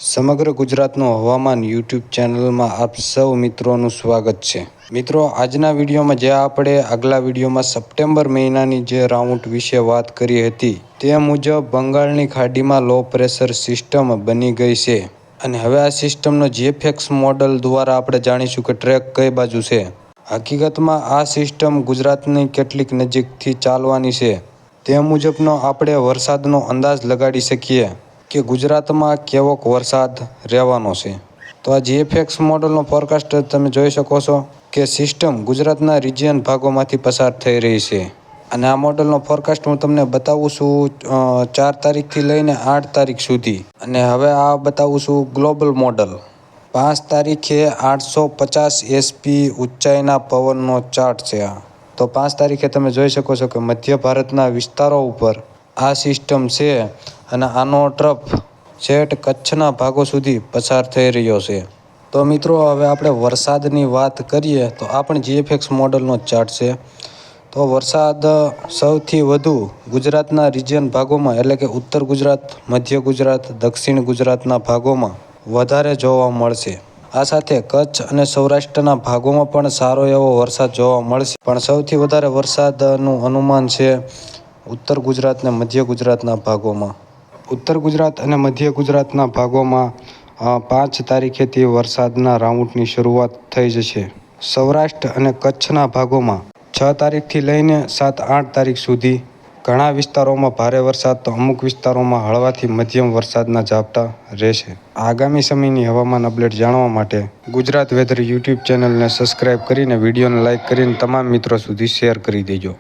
સમગ્ર ગુજરાતનું હવામાન યુટ્યુબ ચેનલમાં આપ સૌ મિત્રોનું સ્વાગત છે। મિત્રો, આજના વિડીયોમાં જે આપણે આગલા વિડીયોમાં સપ્ટેમ્બર મહિનાની જે રાઉન્ડ વિશે વાત કરી હતી તે મુજબ બંગાળની ખાડીમાં લો પ્રેશર સિસ્ટમ બની ગઈ છે અને હવે આ સિસ્ટમનો જીએફએક્સ મોડલ દ્વારા આપણે જાણીશું કે ટ્રેક કઈ બાજુ છે। હકીકતમાં આ સિસ્ટમ ગુજરાતની કેટલીક નજીકથી ચાલવાની છે તે મુજબનો આપણે વરસાદનો અંદાજ લગાડી શકીએ કે ગુજરાતમાં કેવોક વરસાદ રહેવાનો છે। તો આ જીએફએક્સ મોડલનો ફોરકાસ્ટ તમે જોઈ શકો છો કે સિસ્ટમ ગુજરાતના રિજિયન ભાગોમાંથી પસાર થઈ રહી છે અને આ મોડલનો ફોરકાસ્ટ હું તમને બતાવું છું 4 તારીખથી લઈને 8 તારીખ સુધી। અને હવે આ બતાવું છું ગ્લોબલ મોડલ। 5 તારીખે 850 એસપી ઊંચાઈના પવનનો ચાર્ટ છે આ। તો 5 તારીખે તમે જોઈ શકો છો કે મધ્ય ભારતના વિસ્તારો ઉપર આ સિસ્ટમ છે અને આનો ટ્રફ છેટ કચ્છના ભાગો સુધી પસાર થઈ રહ્યો છે। તો મિત્રો, હવે આપણે વરસાદની વાત કરીએ તો આ પણ જીએફએક્સ મોડલનો જ ચાર્ટ છે। તો વરસાદ સૌથી વધુ ગુજરાતના રિજિયન ભાગોમાં એટલે કે ઉત્તર ગુજરાત, મધ્ય ગુજરાત, દક્ષિણ ગુજરાતના ભાગોમાં વધારે જોવા મળશે। આ સાથે કચ્છ અને સૌરાષ્ટ્રના ભાગોમાં પણ સારો એવો વરસાદ જોવા મળશે, પણ સૌથી વધારે વરસાદનું અનુમાન છે ઉત્તર ગુજરાત અને મધ્ય ગુજરાતના ભાગોમાં। ઉત્તર ગુજરાત અને મધ્ય ગુજરાતના ભાગોમાં 5 તારીખેથી વરસાદના રાઉન્ડની શરૂઆત થઈ જશે। સૌરાષ્ટ્ર અને કચ્છના ભાગોમાં 6 તારીખથી લઈને 7-8 તારીખ સુધી ઘણા વિસ્તારોમાં ભારે વરસાદ તો અમુક વિસ્તારોમાં હળવાથી મધ્યમ વરસાદના ઝાપટા રહેશે। આગામી સમયની હવામાન અપડેટ જાણવા માટે ગુજરાત વેધર યુટ્યુબ ચેનલને સબસ્ક્રાઈબ કરીને વિડીયોને લાઇક કરીને તમામ મિત્રો સુધી શેર કરી દેજો।